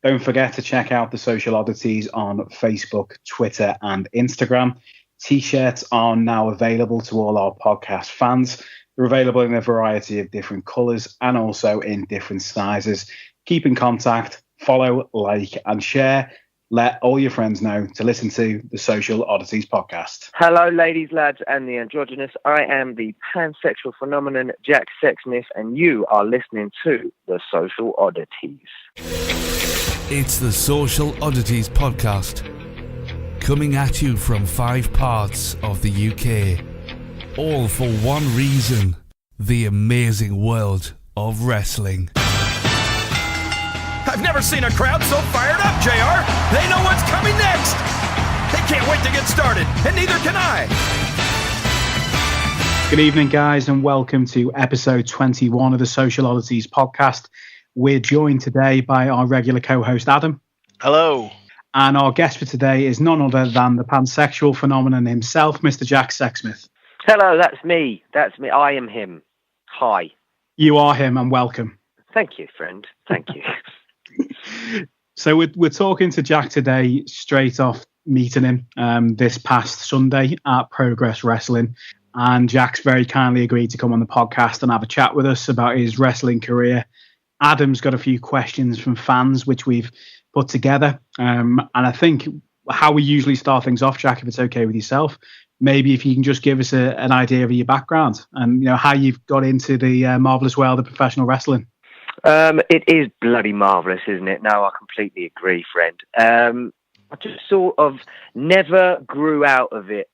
Don't forget to check out the Social Oddities on Facebook, Twitter, and Instagram. T-shirts are now available to all our podcast fans. They're available in a variety of different colours and also in different sizes. Keep in contact, follow, like, and share. Let all your friends know to listen to the Social Oddities podcast. Hello, ladies, lads, and the androgynous. I am the pansexual phenomenon, Jack Sexsmith, and you are listening to the Social Oddities. It's the Social Oddities podcast, coming at you from 5 parts of the UK, all for one reason: the amazing world of wrestling. I've never seen a crowd so fired up, JR. They know what's coming next. They can't wait to get started, and neither can I. Good evening, guys, and welcome to episode 21 of the Social Oddities podcast. We're joined today by our regular co-host, Adam. Hello. And our guest for today is none other than the pansexual phenomenon himself, Mr. Jack Sexsmith. Hello, that's me. I am him. Hi. You are him, and welcome. Thank you, friend. Thank you. So we're talking to Jack today straight off meeting him this past Sunday at Progress Wrestling, and Jack's very kindly agreed to come on the podcast and have a chat with us about his wrestling career. Adam's got a few questions from fans which we've put together, and I think how we usually start things off, Jack, if it's okay with yourself, maybe if you can just give us an idea of your background and how you've got into the marvelous world of professional wrestling. It is bloody marvellous, isn't it? No, I completely agree, friend. I just sort of never grew out of it,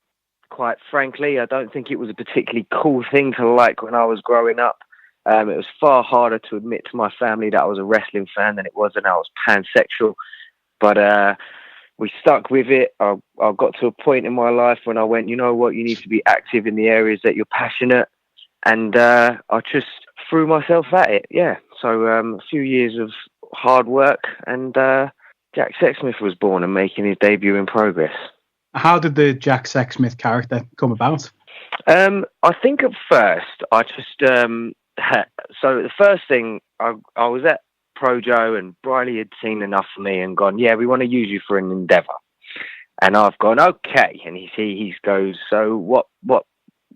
quite frankly. I don't think it was a particularly cool thing to like when I was growing up. It was far harder to admit to my family that I was a wrestling fan than it was when I was pansexual. But we stuck with it. I got to a point in my life when I went, you know what, you need to be active in the areas that you're passionate. And I just threw myself at it, yeah. So a few years of hard work, and Jack Sexsmith was born and making his debut in Progress. How did the Jack Sexsmith character come about? I think at first, I just... so the first thing, I was at PROJO, and Briley had seen enough of me and gone, yeah, we want to use you for an endeavour. And I've gone, okay. And he goes, so what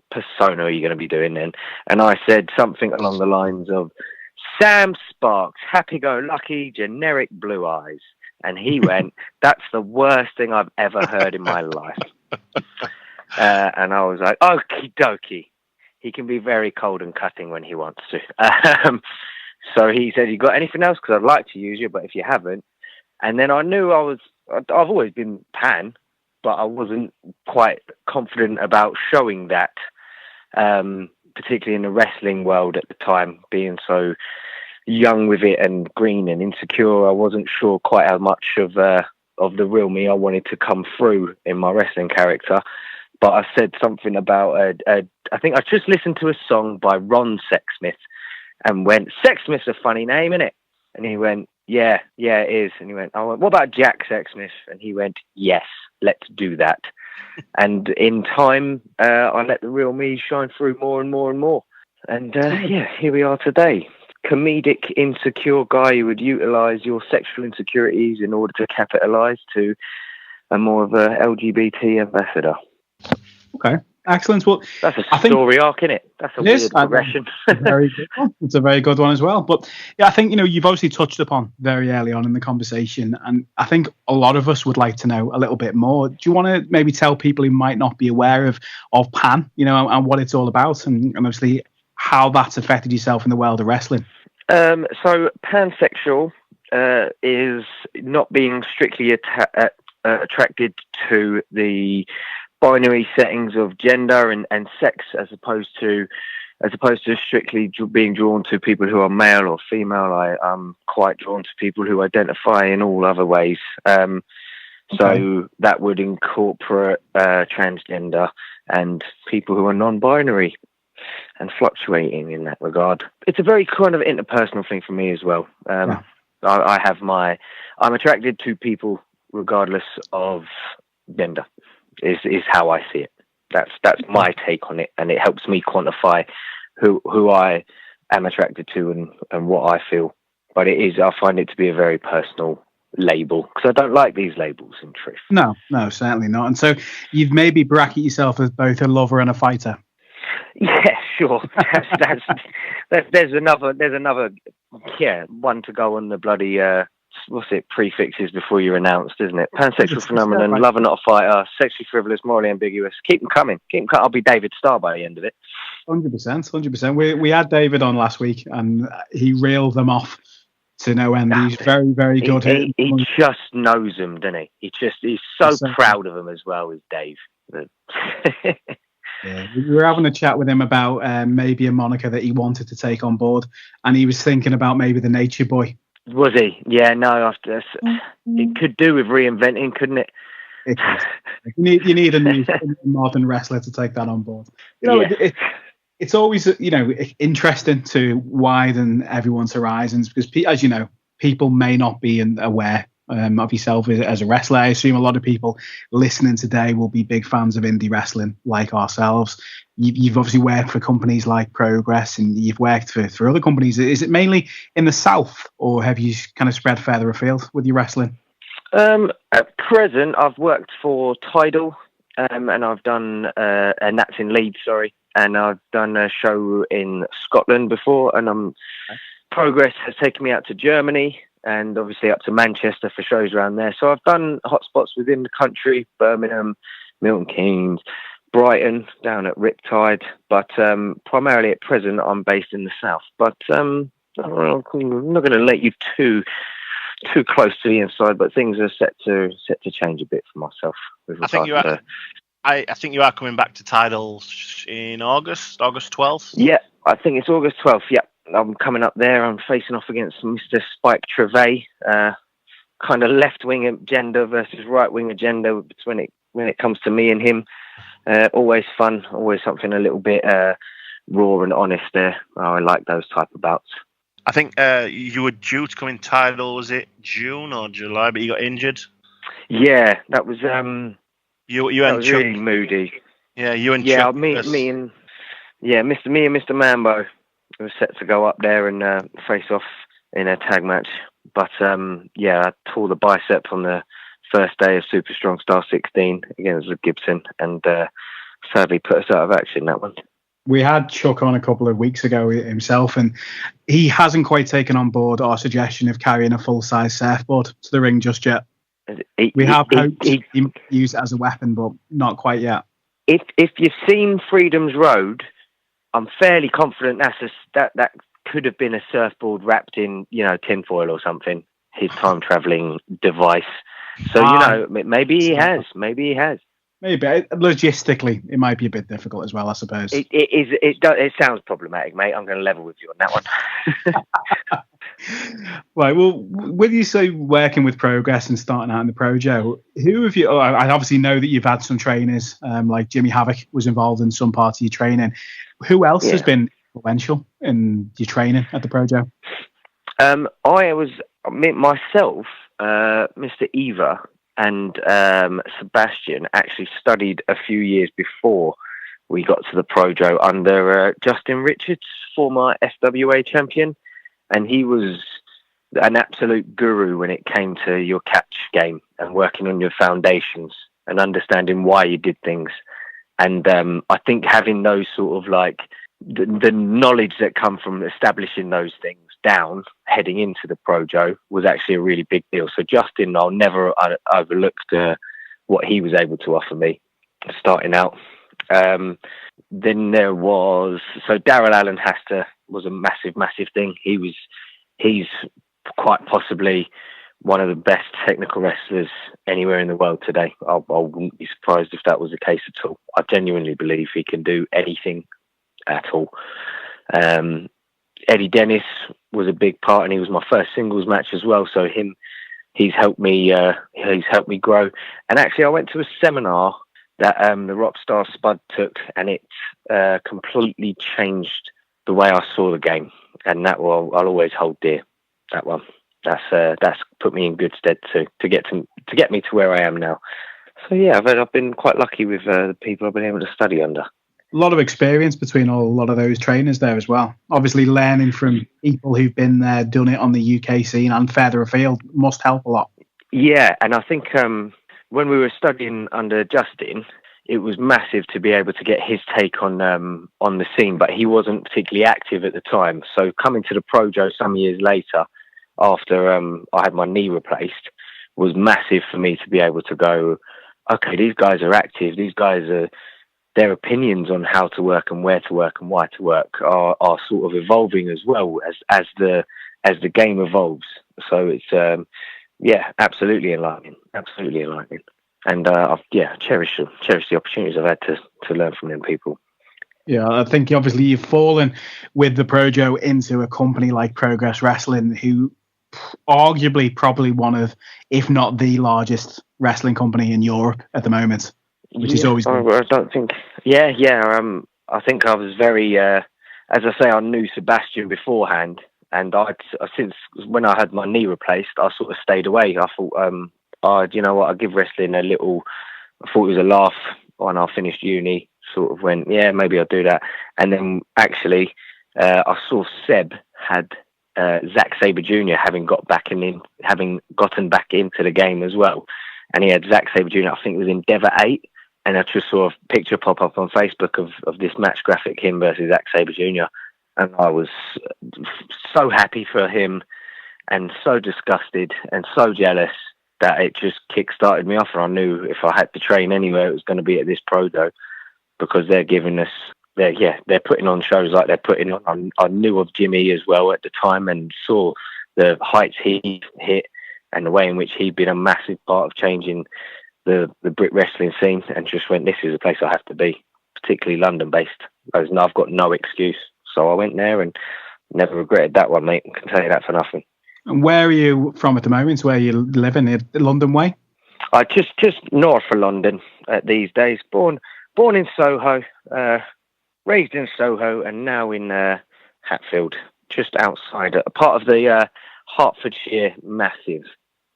persona are you going to be doing then? And I said something along the lines of Sam Sparks, happy-go-lucky, generic blue eyes. And he went, that's the worst thing I've ever heard in my life. And I was like, okie dokie. He can be very cold and cutting when he wants to. So he said, you got anything else? Because I'd like to use you, but if you haven't. And then I knew I've always been pan, but I wasn't quite confident about showing that, particularly in the wrestling world at the time, being so young with it and green and insecure. I wasn't sure quite how much of the real me I wanted to come through in my wrestling character. But I said something about, I think I just listened to a song by Ron Sexsmith and went, Sexsmith's a funny name, isn't it? And he went, yeah, it is. And he went, I went, what about Jack Sexsmith? And he went, yes, let's do that. And in time, I let the real me shine through more and more and more. And here we are today. Comedic, insecure guy who would utilise your sexual insecurities in order to capitalise to a more of a LGBT ambassador. Okay, excellent. Well, that's a story arc, isn't it? That's a weird progression. Very good one. It's a very good one as well. But yeah, I think you've obviously touched upon very early on in the conversation, and I think a lot of us would like to know a little bit more. Do you want to maybe tell people who might not be aware of Pan, and what it's all about, and obviously how that's affected yourself in the world of wrestling? So pansexual is not being strictly attracted to the binary settings of gender and sex, as opposed to strictly being drawn to people who are male or female. I'm quite drawn to people who identify in all other ways. So that would incorporate transgender and people who are non-binary and fluctuating in that regard. It's a very kind of interpersonal thing for me as well. I'm attracted to people regardless of gender, is how I see it. That's my take on it, and it helps me quantify who I am attracted to and what I feel. But I find it to be a very personal label, because I don't like these labels in truth. No, certainly not. And so you've maybe bracket yourself as both a lover and a fighter. Yeah, sure. There's another one to go on the bloody prefixes before you're announced, isn't it? Pansexual phenomenon, right. lover not a fighter, sexually frivolous, morally ambiguous. Keep them coming. I'll be David Starr by the end of it. 100%. We had David on last week, and he reeled them off to no end. He's very, very good. He just knows them, doesn't he? He's so proud of them as well as Dave. Yeah, we were having a chat with him about maybe a moniker that he wanted to take on board, and he was thinking about maybe the Nature Boy. Was he? Yeah, no. It could do with reinventing, couldn't it? You need a new modern wrestler to take that on board. It's always interesting to widen everyone's horizons, because, as you know, people may not be aware of yourself as a wrestler. I assume a lot of people listening today will be big fans of indie wrestling like ourselves. You've obviously worked for companies like Progress, and you've worked for other companies. Is it mainly in the South, or have you kind of spread further afield with your wrestling? At present, I've worked for Tidal, and I've done, and that's in Leeds, sorry. And I've done a show in Scotland before, and Progress has taken me out to Germany, and obviously up to Manchester for shows around there. So I've done hotspots within the country: Birmingham, Milton Keynes, Brighton, down at Riptide. But primarily at present, I'm based in the South. But I'm not going to let you too close to the inside. But things are set to change a bit for myself. I think you are coming back to Tidal in August 12th. Yeah, I think it's August 12th. Yeah. I'm coming up there. I'm facing off against Mr. Spike Trevay, kind of left-wing agenda versus right-wing agenda when it comes to me and him. Always fun, always something a little bit raw and honest there. I like those type of bouts. I think you were due to come in Tidal, was it June or July, but you got injured? Yeah, that was... you and Chuck, really moody. Yeah, you and Chuck. Chuck. Me and Mr. Mambo. We were set to go up there and face off in a tag match. But, I tore the bicep on the first day of Super Strong Star 16 against Gibson, and sadly put us out of action, that one. We had Chuck on a couple of weeks ago himself, and he hasn't quite taken on board our suggestion of carrying a full-size surfboard to the ring just yet. We have hoped he might use it as a weapon, but not quite yet. If you've seen Freedom's Road, I'm fairly confident that could have been a surfboard wrapped in, tinfoil or something, his time traveling device. So, maybe he has. Maybe logistically, it might be a bit difficult as well, I suppose. It sounds problematic, mate. I'm going to level with you on that one. Right. Well, with you working with Progress and starting out in the PROJO, who have you? I obviously know that you've had some trainers, like Jimmy Havoc was involved in some part of your training. Who else has been influential in your training at the PROJO? I was myself, Mr. Eva, and Sebastian actually studied a few years before we got to the PROJO under Justin Richards, former FWA champion. And he was an absolute guru when it came to your catch game and working on your foundations and understanding why you did things. And I think having those sort of like the knowledge that come from establishing those things down heading into the PROJO was actually a really big deal. So Justin, I'll never overlook what he was able to offer me starting out. Then there was, Darrell Allen was a massive thing. He's quite possibly one of the best technical wrestlers anywhere in the world today. I wouldn't be surprised if that was the case at all. I genuinely believe he can do anything at all. Eddie Dennis was a big part, and he was my first singles match as well. So he's helped me grow. And actually, I went to a seminar that the Rockstar Spud took, and it completely changed the way I saw the game, and that I'll always hold dear. That one, that's put me in good stead to get me to where I am now. So yeah, I've been quite lucky with the people I've been able to study under. A lot of experience between a lot of those trainers there as well. Obviously, learning from people who've been there, done it on the UK scene and further afield must help a lot. Yeah, and I think when we were studying under Justin, it was massive to be able to get his take on the scene, but he wasn't particularly active at the time. So coming to the PROJO some years later, after I had my knee replaced, was massive for me to be able to go, okay, these guys are active. These guys are, their opinions on how to work and where to work and why to work are sort of evolving as well as the game evolves. So it's absolutely enlightening, and I've cherished the opportunities I've had to learn from them people. Yeah, I think obviously you've fallen with the PROJO into a company like Progress Wrestling, who arguably probably one of, if not the largest wrestling company in Europe at the moment, which is always good. I don't think. I think I was very, as I say, I knew Sebastian beforehand, and since when I had my knee replaced, I sort of stayed away. I thought, you know what, I'll give wrestling a little. I thought it was a laugh when I finished uni. Sort of went, yeah, maybe I'll do that. And then actually, I saw Seb had Zack Sabre Jr. having gotten back into the game as well, and he had Zack Sabre Jr. I think it was Endeavour 8, and I just saw a picture pop up on Facebook of this match graphic, him versus Zack Sabre Jr. And I was so happy for him, and so disgusted and so jealous that it just kick-started me off. And I knew if I had to train anywhere, it was going to be at this PROJO, because they're giving us, they're putting on shows like they're putting on. I knew of Jimmy as well at the time and saw the heights he hit and the way in which he'd been a massive part of changing the Brit wrestling scene, and just went, this is a place I have to be, particularly London-based. I've got no excuse. So I went there and never regretted that one, mate. I can tell you that for nothing. And where are you from at the moment? Where you living? The London way? I just north of London these days. Born in Soho, raised in Soho, and now in Hatfield, just outside, a part of the Hertfordshire Massive.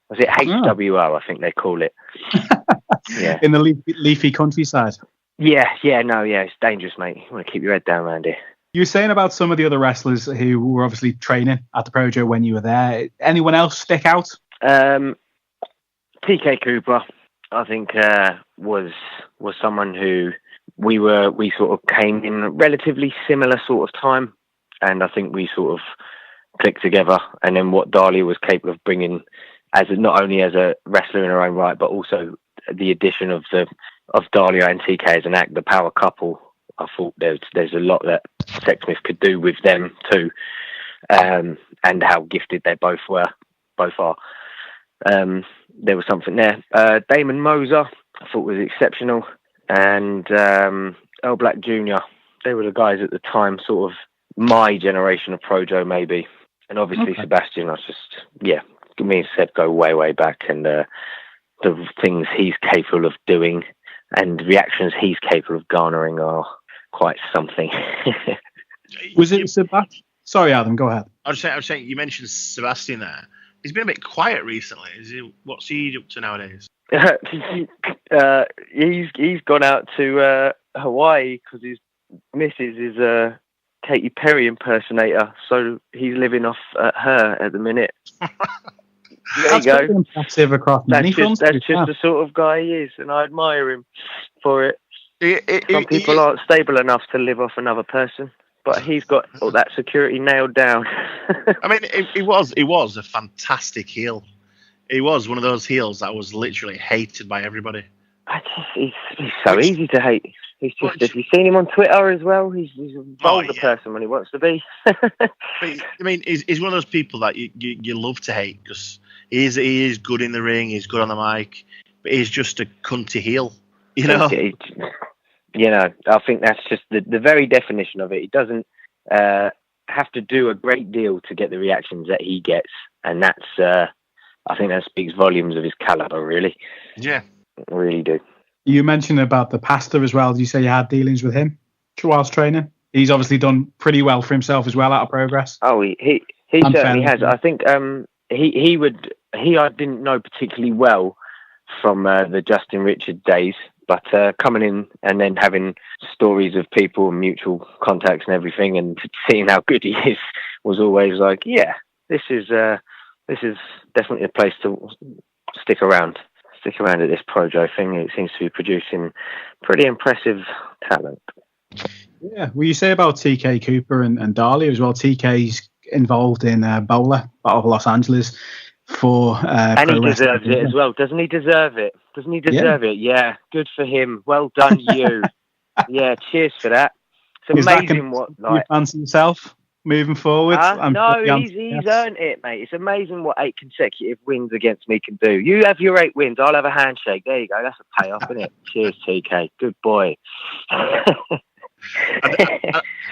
Was it HWO? I think they call it. Yeah. In the leafy countryside. Yeah, it's dangerous, mate. You want to keep your head down around here. You were saying about some of the other wrestlers who were obviously training at the PROJO when you were there. Anyone else stick out? TK Cooper, I think, was someone who we sort of came in a relatively similar sort of time, and I think we sort of clicked together. And then what Dahlia was capable of bringing, as not only as a wrestler in her own right, but also the addition of Dahlia and TK as an act, the power couple. I thought there's a lot that Sexsmith could do with them too, and how gifted they both are. There was something there. Damon Moser, I thought, was exceptional, and Earl Black Jr. They were the guys at the time, sort of my generation of PROJO maybe, and obviously Sebastian. I was just me and Seb go way back, and the things he's capable of doing and reactions he's capable of garnering are quite something. Was it Sebastian? Sorry, Adam, go ahead. I was saying, you mentioned Sebastian there. He's been a bit quiet recently. What's he up to nowadays? He's gone out to Hawaii because his missus is a Katy Perry impersonator, so he's living off her at the minute. There you go. Impressive across many fronts. That's just the sort of guy he is, and I admire him for it. Some people aren't stable enough to live off another person, but he's got all that security nailed down. I mean, he was a fantastic heel. He was one of those heels that was literally hated by everybody. He's so easy to hate. He's just, have you seen him on Twitter as well? He's a vulgar person when he wants to be. I mean, he's one of those people that you love to hate, because he is good in the ring, he's good on the mic, but he's just a cunty heel. I think that's just the very definition of it. He doesn't have to do a great deal to get the reactions that he gets, and that's I think that speaks volumes of his caliber, really. Yeah, I really do. You mentioned about the pastor as well. Did you say you had dealings with him whilst training? He's obviously done pretty well for himself as well out of Progress. Oh, he certainly has. I think I didn't know particularly well from the Justin Richards days, but coming in and then having stories of people and mutual contacts and everything, and seeing how good he is, was always like, yeah, this is definitely a place to stick around at this PROJO thing. It seems to be producing pretty impressive talent. Yeah, well, you say about TK Cooper and Darley as well. TK's involved in Bowler, Battle of Los Angeles, for and he deserves it as well. Doesn't he deserve it? It? Yeah, good for him. Well done, you. Yeah, cheers for that. It's amazing what you fancy yourself moving forward. No, he's earned it, mate. It's amazing what 8 consecutive wins against me can do. You have your 8 wins, I'll have a handshake. There you go. That's a payoff, isn't it? Cheers, TK. Good boy.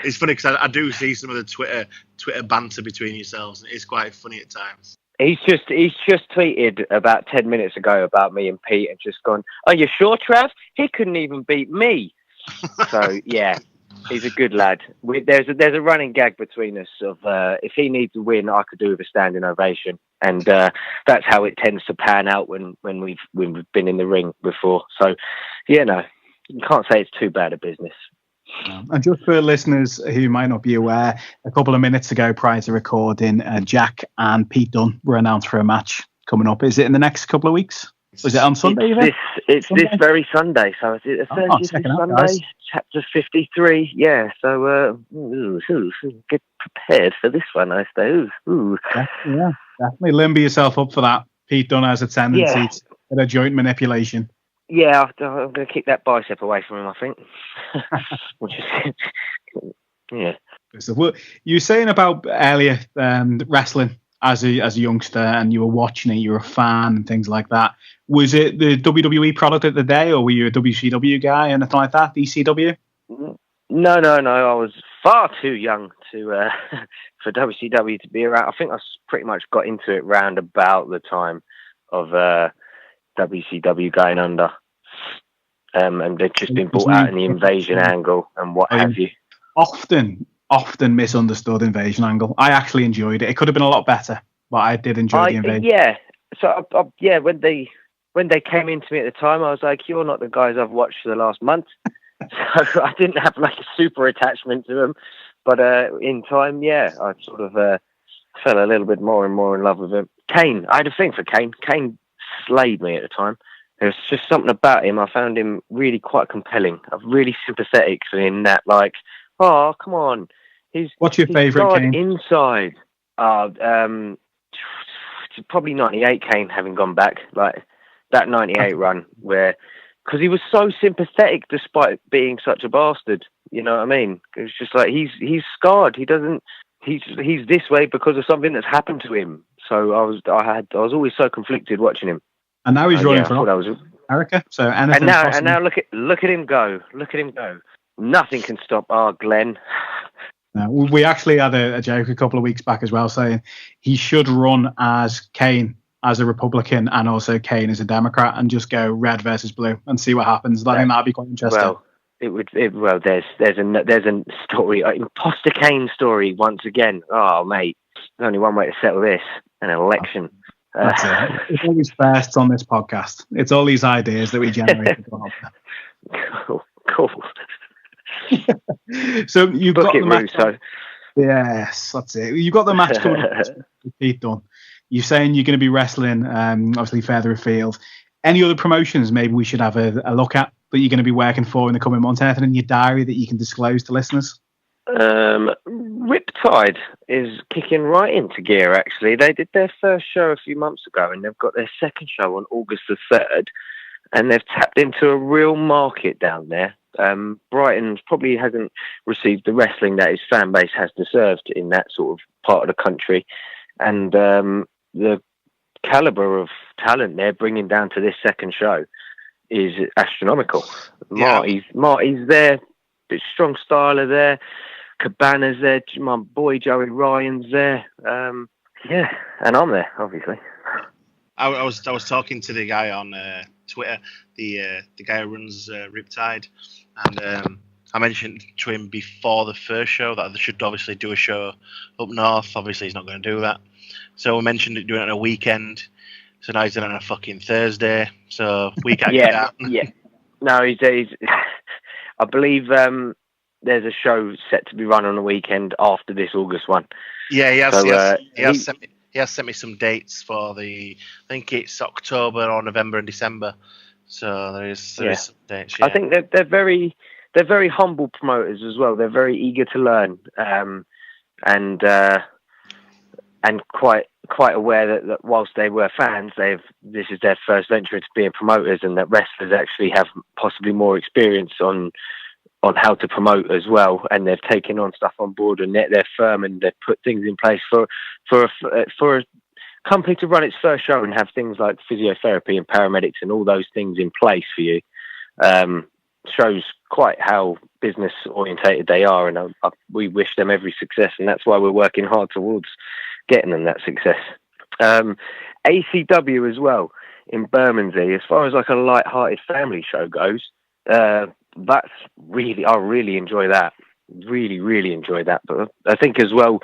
It's funny because I do see some of the Twitter banter between yourselves, and it's quite funny at times. He's just tweeted about 10 minutes ago about me and Pete, and just gone, "Are you sure, Trav? He couldn't even beat me." So yeah, he's a good lad. There's a running gag between us of if he needs a win, I could do with a standing ovation, and that's how it tends to pan out when we've been in the ring before. So yeah, no, you can't say it's too bad a business. And just for listeners who might not be aware, a couple of minutes ago prior to recording, Jack and Pete Dunne were announced for a match coming up. Is it in the next couple of weeks? Was it on Sunday? It's this very Sunday. So it's a 30th Sunday, chapter 53. Yeah, so get prepared for this one, I suppose. Yeah, definitely limber yourself up for that. Pete Dunne has a tendency to joint manipulation. Yeah, I'm going to kick that bicep away from him, I think. Yeah. So, what you were saying about earlier wrestling as a youngster, and you were watching it, you were a fan and things like that. Was it the WWE product of the day, or were you a WCW guy, anything like that, ECW? No. I was far too young to for WCW to be around. I think I pretty much got into it round about the time of WCW going under. And they've just been brought out in the invasion angle and what have you. Often misunderstood invasion angle. I actually enjoyed it. It could have been a lot better, but I did enjoy the invasion. Yeah. So when they came into me at the time, I was like, "You're not the guys I've watched for the last month." So I didn't have like a super attachment to them, but in time, I sort of fell a little bit more and more in love with him. Kane, I had a thing for Kane. Kane slayed me at the time. There's just something about him. I found him really quite compelling. I'm really sympathetic for him. That like, oh come on, what's your favourite Kane? Inside, probably '98 Kane, having gone back like that '98 run where, because he was so sympathetic despite being such a bastard. You know what I mean? It's just like he's scarred. He's this way because of something that's happened to him. So I was always so conflicted watching him. And now he's running for America. So and now look at him go. Look at him go. Nothing can stop Glenn. We actually had a joke a couple of weeks back as well, saying he should run as Kane as a Republican and also Kane as a Democrat, and just go red versus blue and see what happens. I think that'd be quite interesting. Well, there's a story, imposter Kane story once again. Oh mate, there's only one way to settle this: an election. That's it. It's always firsts on this podcast. It's all these ideas that we generate. Cool. So you've got the match. So. Yes, that's it. You've got the match coming up with Pete Dunne. You're saying you're going to be wrestling, obviously further afield. Any other promotions maybe we should have a look at that you're going to be working for in the coming months? Anything in your diary that you can disclose to listeners? Riptide is kicking right into gear, actually. They did their first show a few months ago, and they've got their second show on August the 3rd, and they've tapped into a real market down there. Brighton probably hasn't received the wrestling that his fan base has deserved in that sort of part of the country, and the caliber of talent they're bringing down to this second show is astronomical. Yeah. Marty's there, bit strong styler there, Cabana's there, my boy Joey Ryan's there, and I'm there, obviously. I was talking to the guy on Twitter, the guy who runs Riptide, and I mentioned to him before the first show that they should obviously do a show up north. Obviously, he's not going to do that. So we mentioned doing it on a weekend. So now he's doing it on a fucking Thursday. So we can't get out. Yeah. No, he's I believe there's a show set to be run on a weekend after this August one. Yeah, he has. So, he has he has sent me some dates for I think it's October or November and December. So there is some dates. Yeah. I think they're very humble promoters as well. They're very eager to learn, and quite aware that whilst they were fans, this is their first venture into being promoters, and that wrestlers actually have possibly more experience on how to promote as well, and they've taken on stuff on board, and they're firm, and they've put things in place for a company to run its first show and have things like physiotherapy and paramedics and all those things in place for you. Shows quite how business orientated they are, and we wish them every success, and that's why we're working hard towards getting them that success. ACW as well in Bermondsey, as far as like a light-hearted family show goes, that's really, I really enjoy that. Really enjoy that. But I think as well,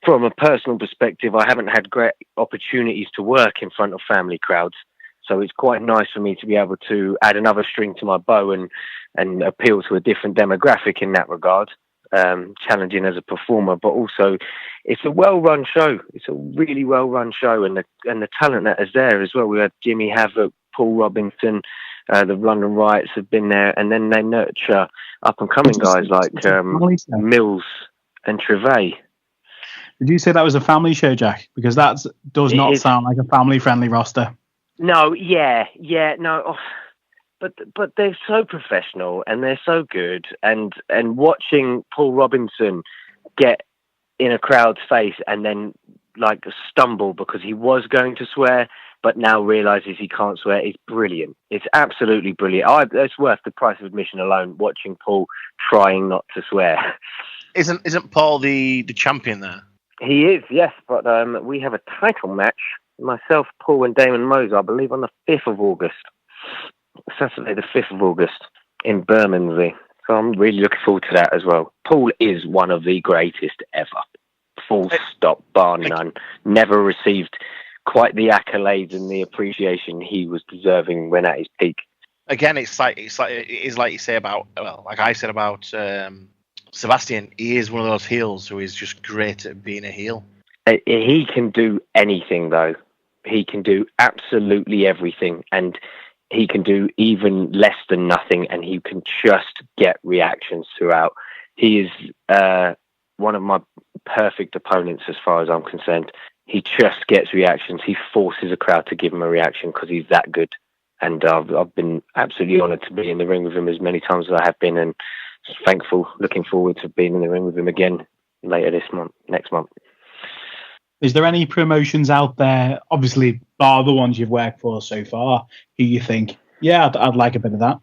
from a personal perspective, I haven't had great opportunities to work in front of family crowds. So it's quite nice for me to be able to add another string to my bow and appeal to a different demographic in that regard. Challenging as a performer, but also it's a well-run show. It's a really well-run show, and the talent that is there as well. We had Jimmy Havoc, Paul Robinson, the London Riots have been there, and then they nurture up-and-coming guys like Mills and Trevay. Did you say that was a family show, Jack? Because that does not sound like a family-friendly roster. No, no. Oh, but they're so professional and they're so good. And watching Paul Robinson get in a crowd's face and then like stumble because he was going to swear, but now realizes he can't swear is brilliant. It's absolutely brilliant. It's worth the price of admission alone. Watching Paul trying not to swear. Isn't Paul the champion there? He is, yes. But we have a title match. Myself, Paul, and Damon Mose, I believe, on the 5th of August. Saturday, the 5th of August in Bermondsey. So I'm really looking forward to that as well. Paul is one of the greatest ever. Full stop, bar none. Never received quite the accolades and the appreciation he was deserving when at his peak. Again, it is like you say about, well, like I said about Sebastian. He is one of those heels who is just great at being a heel. He can do anything, though. He can do absolutely everything, and he can do even less than nothing, and he can just get reactions throughout. He is one of my perfect opponents as far as I'm concerned. He just gets reactions. He forces a crowd to give him a reaction because he's that good. And I've been absolutely honoured to be in the ring with him as many times as I have been, and thankful, looking forward to being in the ring with him again later next month. Is there any promotions out there, obviously, bar the ones you've worked for so far, who you think, yeah, I'd like a bit of that?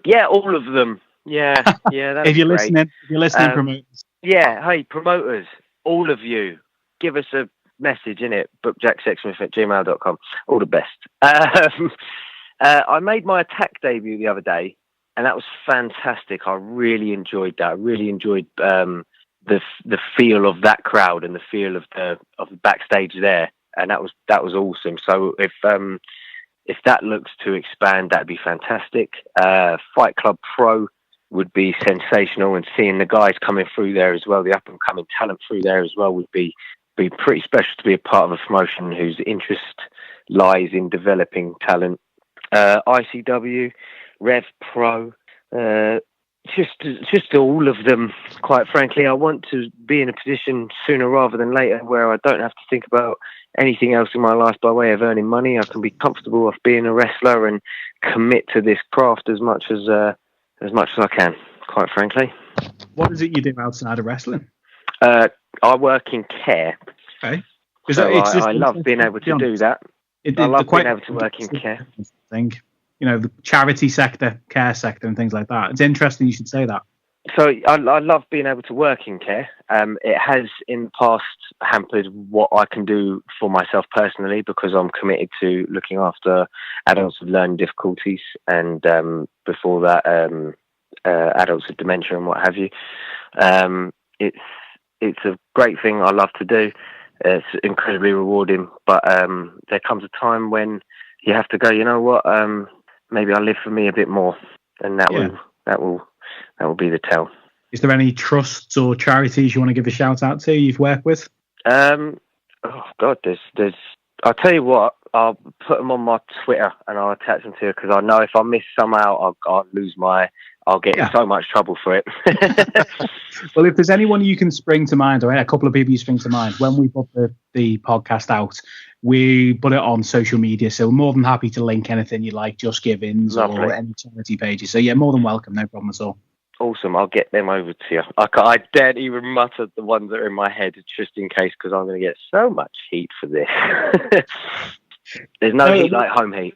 Yeah, all of them. Yeah, that's if you're great. listening, promoters. Yeah, hey, promoters, all of you, give us a message, innit? bookjacksexsmith@gmail.com. All the best. I made my Attack debut the other day, and that was fantastic. I really enjoyed that. I really enjoyed the feel of that crowd and the feel of the backstage there, and that was awesome. So if that looks to expand, that'd be fantastic. Fight Club Pro would be sensational, and seeing the guys coming through there as well, the up and coming talent through there as well, would be pretty special to be a part of a promotion whose interest lies in developing talent. ICW, Rev Pro, just all of them, quite frankly. I want to be in a position sooner rather than later where I don't have to think about anything else in my life by way of earning money. I can be comfortable of being a wrestler and commit to this craft as much as I can, quite frankly. What is it you do outside of wrestling? I work in care. Okay. So I love being able to do that. I love being able to work in care. The charity sector, care sector, and things like that. It's interesting you should say that. So I love being able to work in care. It has in the past hampered what I can do for myself personally, because I'm committed to looking after adults with learning difficulties, and before that, adults with dementia and what have you. It's a great thing I love to do. It's incredibly rewarding, but there comes a time when you have to go, you know what? Maybe I'll live for me a bit more, and that will be the tell. Is there any trusts or charities you want to give a shout out to you've worked with? Oh God, there's. I'll tell you what. I'll put them on my Twitter and I'll attach them to it because I know if I miss some out, I'll lose I'll get in so much trouble for it. Well, if there's anyone you can spring to mind, or a couple of people you spring to mind, when we put the podcast out, we put it on social media. So we're more than happy to link anything you like, Just Givings or any charity pages. So yeah, more than welcome. No problem at all. Awesome. I'll get them over to you. I daren't even mutter the ones that are in my head just in case because I'm going to get so much heat for this. There's no heat like home heat.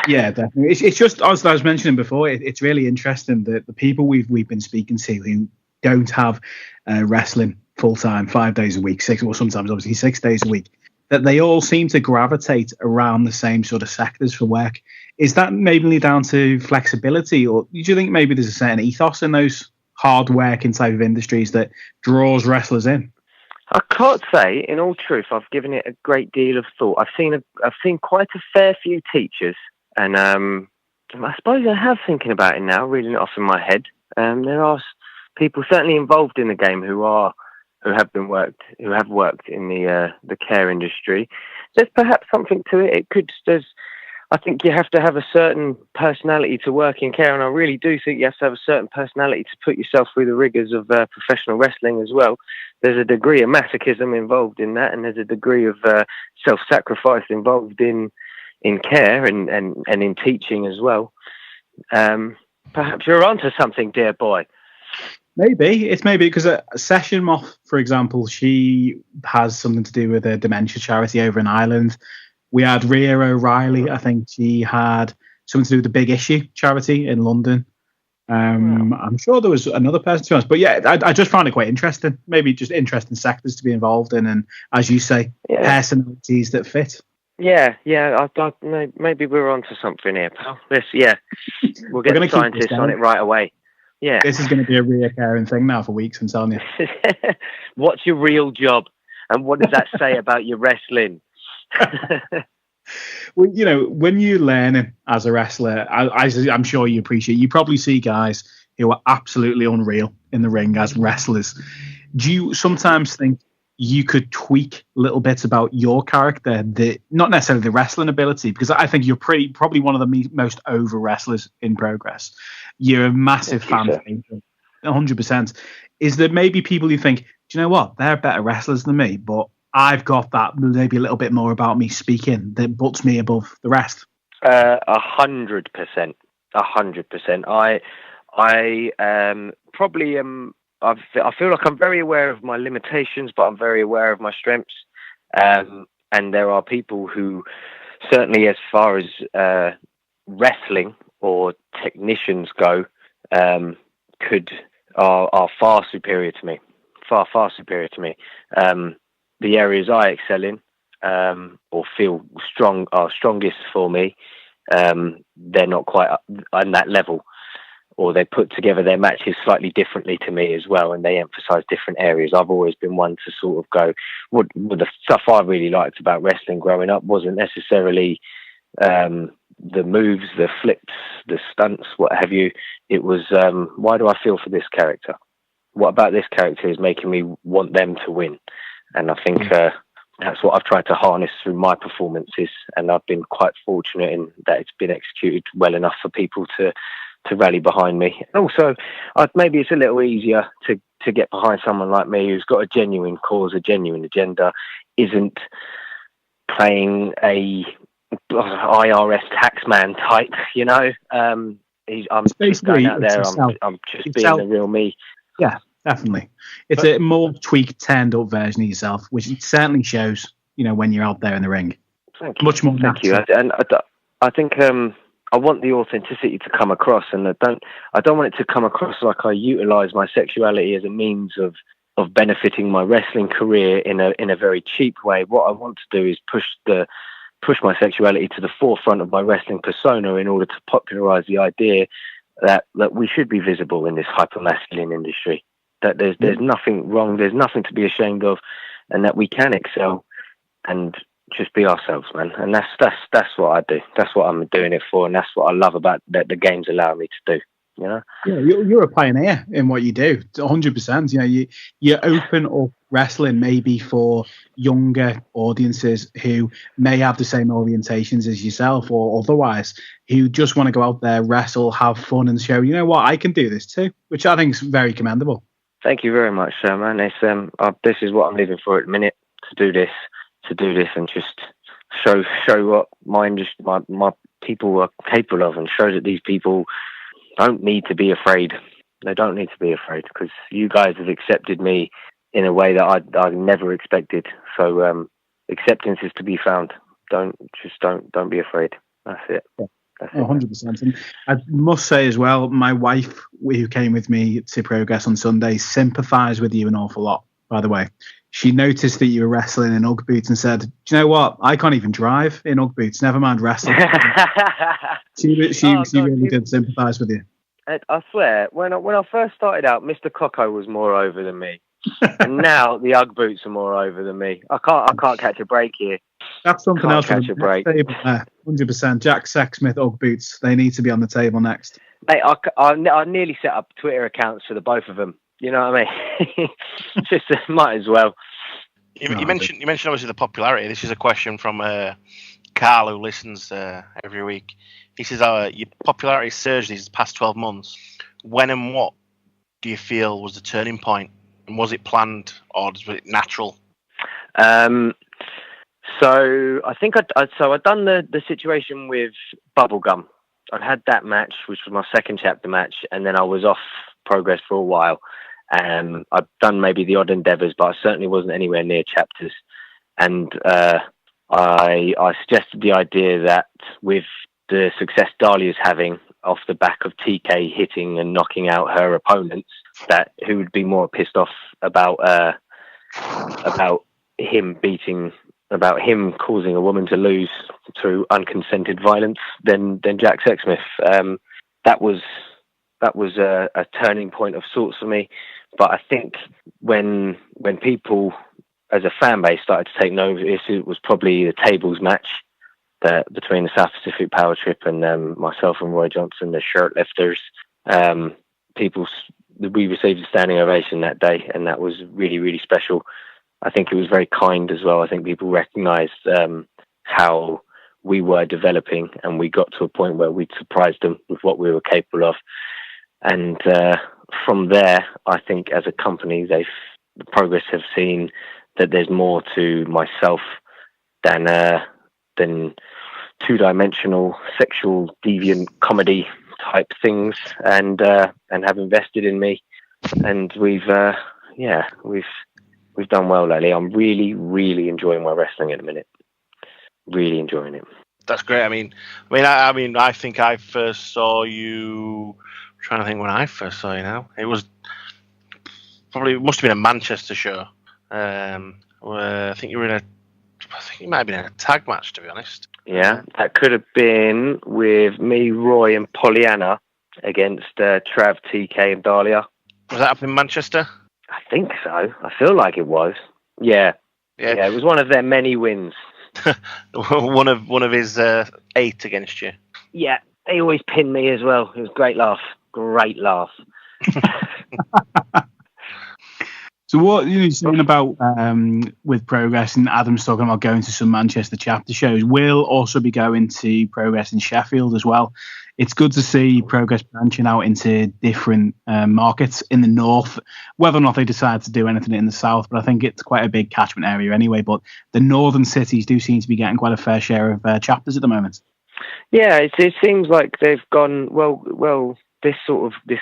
Yeah, definitely. It's just, as I was mentioning before, it's really interesting that the people we've been speaking to who don't have wrestling full-time, 5 days a week, or sometimes obviously 6 days a week, that they all seem to gravitate around the same sort of sectors for work. Is that mainly down to flexibility, or do you think maybe there's a certain ethos in those hard-working type of industries that draws wrestlers in? I can't say, in all truth, I've given it a great deal of thought. I've seen quite a fair few teachers, and I suppose I have thinking about it now, reading it off in my head. There are people certainly involved in the game who have worked in the care industry. There's perhaps something to it. I think you have to have a certain personality to work in care, and I really do think you have to have a certain personality to put yourself through the rigors of professional wrestling as well. There's a degree of masochism involved in that, and there's a degree of self-sacrifice involved in care and in teaching as well. Perhaps you're onto something, dear boy. Maybe because Session Moth, for example, she has something to do with a dementia charity over in Ireland. We had Rhea O'Reilly. I think she had something to do with the Big Issue charity in London. I'm sure there was another person to us, but yeah, I just found it quite interesting. Maybe just interesting sectors to be involved in, and as you say, personalities that fit. Yeah. Maybe we're onto something here, pal. We'll get the scientists on it right away. Yeah, this is going to be a reoccurring thing now for weeks. I'm telling you. What's your real job, and what does that say about your wrestling? Well, when you're learning as a wrestler, I'm sure you appreciate, you probably see guys who are absolutely unreal in the ring as wrestlers. Do you sometimes think you could tweak little bits about your character, not necessarily the wrestling ability, because I think you're probably one of the most over wrestlers in progress. You're a massive fan favorite, 100%. Is there maybe people who think, do you know what, they're better wrestlers than me, but I've got that maybe a little bit more about me speaking that puts me above the rest? 100%. 100%. I probably am. I feel like I'm very aware of my limitations, but I'm very aware of my strengths. And there are people who, certainly as far as wrestling or technicians go, are far superior to me. Far superior to me. The areas I excel in, or feel are strongest for me, they're not quite on that level, or they put together their matches slightly differently to me as well, and they emphasize different areas. I've always been one to sort of go, the stuff I really liked about wrestling growing up wasn't necessarily the moves, the flips, the stunts, what have you. It was, why do I feel for this character? What about this character is making me want them to win? And I think that's what I've tried to harness through my performances, and I've been quite fortunate in that it's been executed well enough for people to rally behind me. And also, maybe it's a little easier to get behind someone like me who's got a genuine cause, a genuine agenda, isn't playing a IRS taxman type, I'm just going out there, I'm just being the real me. Yeah, definitely. It's a more tweaked, turned up version of yourself, which it certainly shows, when you're out there in the ring. Thank you. Much more natural. Thank you. And I think I want the authenticity to come across, and I don't want it to come across like I utilize my sexuality as a means of benefiting my wrestling career in a very cheap way. What I want to do is push my sexuality to the forefront of my wrestling persona in order to popularize the idea that we should be visible in this hyper-masculine industry, that there's nothing wrong, there's nothing to be ashamed of, and that we can excel and just be ourselves, man. And that's what I do. That's what I'm doing it for, and that's what I love about that the game's allowing me to do. You know. Yeah, you're a pioneer in what you do, 100%. You know, you open up wrestling maybe for younger audiences who may have the same orientations as yourself or otherwise, who just want to go out there, wrestle, have fun, and show, you know what, I can do this too, which I think is very commendable. Thank you very much, man. It's, this is what I'm living for at the minute, to do this and just show what my people are capable of, and show that these people don't need to be afraid. They don't need to be afraid, because you guys have accepted me in a way that I never expected. So acceptance is to be found. Don't be afraid. That's it. Yeah. 100%. And I must say as well, my wife, who came with me to Progress on Sunday, sympathised with you an awful lot, by the way. She noticed that you were wrestling in Ugg boots and said, do you know what? I can't even drive in Ugg boots, never mind wrestling. she really did sympathise with you. I swear, when I first started out, Mr. Coco was more over than me. And now the Ugg boots are more over than me. I can't catch a break here. That's something else. Catch a break. 100%. Jack Sexsmith Ugg boots. They need to be on the table next. Mate, I nearly set up Twitter accounts for the both of them. You know what I mean? Just might as well. You mentioned obviously the popularity. This is a question from Carl, who listens every week. He says, your popularity surged these past 12 months. When and what do you feel was the turning point? And was it planned or was it natural? So I think I'd done the situation with Bubblegum. I'd had that match, which was my second chapter match, and then I was off Progress for a while. I'd done maybe the odd endeavours, but I certainly wasn't anywhere near chapters. And I suggested the idea that with the success Dahlia's having off the back of TK hitting and knocking out her opponents, that who would be more pissed off about him causing a woman to lose through unconsented violence than Jack Sexsmith. That was a turning point of sorts for me. But I think when people as a fan base started to take notice, it was probably the tables match between the South Pacific Power Trip and myself and Roy Johnson, the shirt lifters. We received a standing ovation that day, and that was really, really special. I think it was very kind as well. I think people recognised how we were developing, and we got to a point where we'd surprised them with what we were capable of. And from there, I think as a company, the Progress have seen that there's more to myself than two-dimensional sexual deviant comedy type things, and have invested in me. And we've done well lately. I'm really, really enjoying my wrestling at the minute. Really enjoying it. That's great. I think I first saw you. I'm trying to think when I first saw you. Now it must have been a Manchester show. I think you might have been in a tag match, to be honest. Yeah, that could have been with me, Roy, and Pollyanna against Trav, TK, and Dahlia. Was that up in Manchester? I think so. I feel like it was. Yeah. It was one of their many wins. one of his 8 against you. Yeah, they always pin me as well. It was a great laugh. Great laugh. So what you're saying about with Progress, and Adam's talking about going to some Manchester chapter shows, we'll also be going to Progress in Sheffield as well. It's good to see Progress branching out into different markets in the north, whether or not they decide to do anything in the south, but I think it's quite a big catchment area anyway. But the northern cities do seem to be getting quite a fair share of chapters at the moment. Yeah, it seems like they've gone, well, this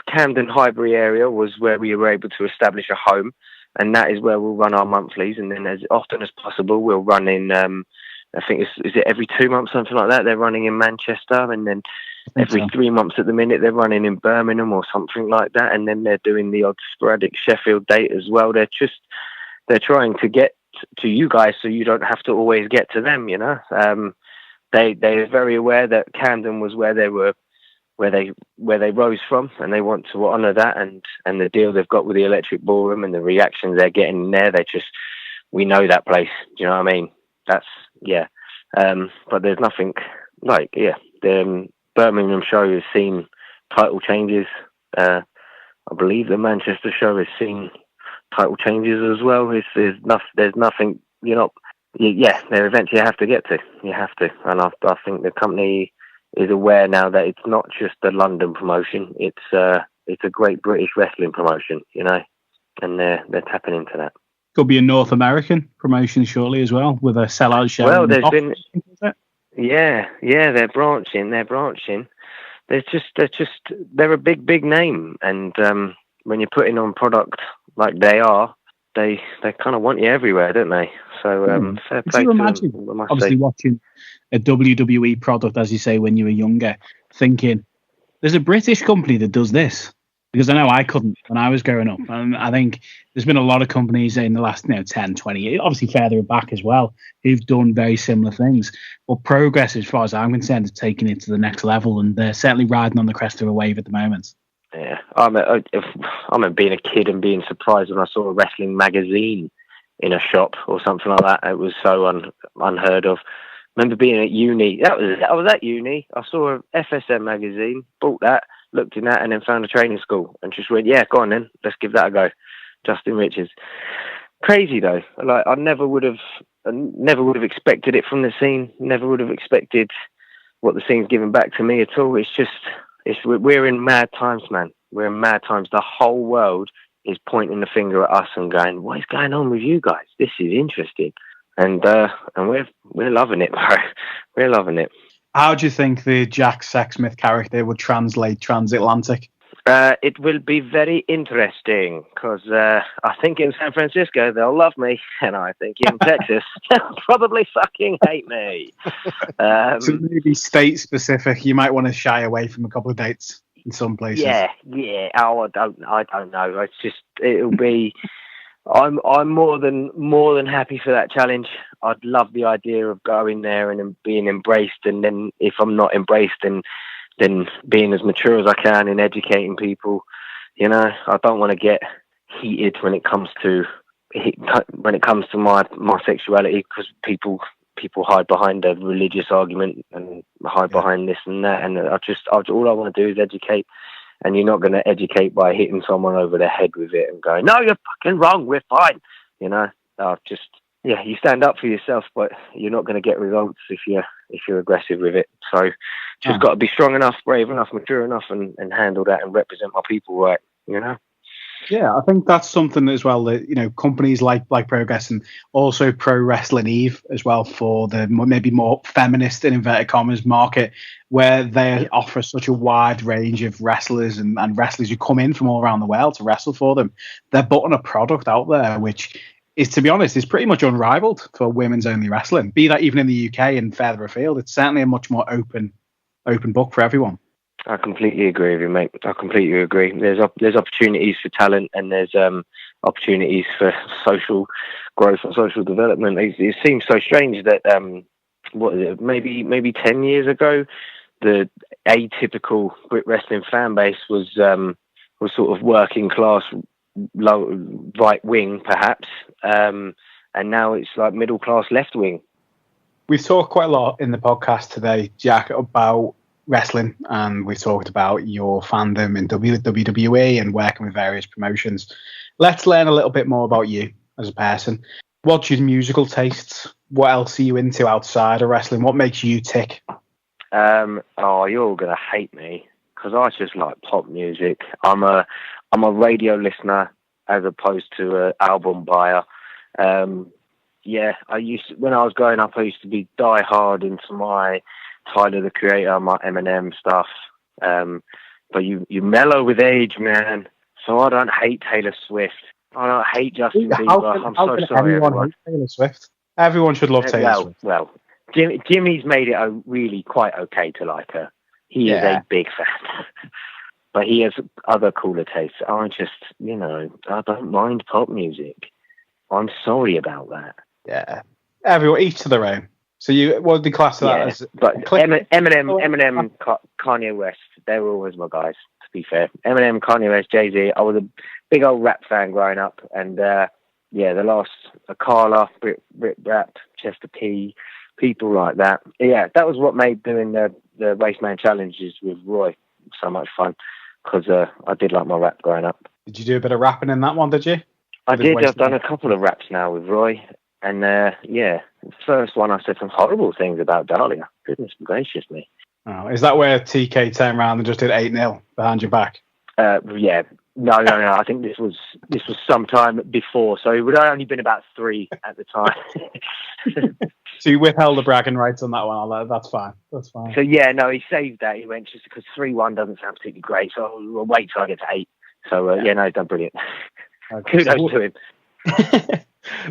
Camden Highbury area was where we were able to establish a home. And that is where we'll run our monthlies. And then as often as possible, we'll run in, I think, is it every 2 months, something like that? They're running in Manchester. And then every 3 months at the minute, they're running in Birmingham or something like that. And then they're doing the odd sporadic Sheffield date as well. They're trying to get to you guys so you don't have to always get to them, you know. They're very aware that Camden was where they rose from, and they want to honour that, and the deal they've got with the Electric Ballroom and the reactions they're getting there. We know that place. Do you know what I mean? But there's nothing the Birmingham show has seen title changes I believe the Manchester show has seen title changes as well. There's nothing you're not. Yeah, there eventually you have to get to. You have to, and I think the company is aware now that it's not just a London promotion. It's a great British wrestling promotion, you know, and they're tapping into that. Could be a North American promotion shortly as well, with a sellout show. Well, they're branching. They're a big name, and when you're putting on product like they are, they kind of want you everywhere, don't they? So fair play to them. Obviously, watching a WWE product, as you say, when you were younger, thinking there's a British company that does this. Because I know I couldn't when I was growing up. And I think there's been a lot of companies in the last 10, 20 years, obviously further back as well, who've done very similar things. But Progress, as far as I'm concerned, is taking it to the next level, and they're certainly riding on the crest of a wave at the moment. Yeah, I remember being a kid and being surprised when I saw a wrestling magazine in a shop or something like that. It was so unheard of. I remember being at uni. I was at uni. I saw a FSM magazine, bought that, looked in that, and then found a training school and just went, yeah, go on then, let's give that a go. Justin Richards. Crazy though. Like, I never would have expected it from the scene. Never would have expected what the scene's giving back to me at all. We're in mad times, man. We're in mad times. The whole world is pointing the finger at us and going, what is going on with you guys? This is interesting. And we're loving it, bro. We're loving it. How do you think the Jack Sexsmith character would translate transatlantic? It will be very interesting because I think in San Francisco they'll love me, and I think in Texas they'll probably fucking hate me. So maybe state specific. You might want to shy away from a couple of dates in some places. Yeah. Oh, I don't know. It's just it'll be. I'm more than happy for that challenge. I'd love the idea of going there and being embraced, and then if I'm not embraced, then being as mature as I can in educating people. You know, I don't want to get heated when it comes to my sexuality, because people hide behind a religious argument and hide behind this and that, and all I want to do is educate. And you're not going to educate by hitting someone over the head with it and going, no, you're fucking wrong, we're fine. You know, you stand up for yourself, but you're not going to get results if you're aggressive with it. So just got to be strong enough, brave enough, mature enough, and handle that and represent my people right, you know? Yeah, I think that's something as well that, you know, companies like Progress and also Pro Wrestling Eve as well, for the maybe more feminist, in inverted commas, market, where they offer such a wide range of wrestlers and wrestlers who come in from all around the world to wrestle for them. They're putting a product out there which is, to be honest, is pretty much unrivaled for women's only wrestling. Be that even in the UK and further afield, it's certainly a much more open book for everyone. I completely agree with you, mate. I completely agree. There's opportunities for talent, and there's opportunities for social growth and social development. It seems so strange that what is it? Maybe 10 years ago, the atypical Brit wrestling fan base was sort of working class, low right wing, perhaps, and now it's like middle class left wing. We've talked quite a lot in the podcast today, Jack, about wrestling, and we talked about your fandom in WWE and working with various promotions. Let's learn a little bit more about you as a person. What's your musical tastes? What else are you into outside of wrestling? What makes you tick? You're all gonna hate me because I just like pop music. I'm a radio listener as opposed to an album buyer. When I was growing up, I used to be die hard into my Tyler the Creator, my Eminem stuff. But you mellow with age, man. So I don't hate Taylor Swift. I don't hate Justin Bieber. I'm so sorry, everyone. Taylor Swift. Everyone should love Taylor Swift. Well, Jimmy's made it really quite okay to like her. He is a big fan. But he has other cooler tastes. I just, I don't mind pop music. I'm sorry about that. Yeah. Everyone, each to their own. So you, what would the class of that as? But Eminem, Kanye West, they were always my guys, to be fair. Eminem, Kanye West, Jay-Z. I was a big old rap fan growing up. And, the last, Carla, Brit Rap, Chester P, people like that. Yeah, that was what made doing the Raceman challenges with Roy so much fun. because I did like my rap growing up. Did you do a bit of rapping in that one, did you? I did. I've done a couple of raps now with Roy. And, the first one I said some horrible things about Dahlia. Goodness gracious me. Oh, is that where TK turned around and just did 8-0 behind your back? Yeah. No. I think this was some time before, so it would have only been about 3 at the time. So you withheld the bragging rights on that one. That's fine. That's fine. So yeah, no, he saved that. He went just because 3-1 doesn't sound particularly great, so we'll wait till I get to 8. So he's done brilliant. Okay. Kudos to him.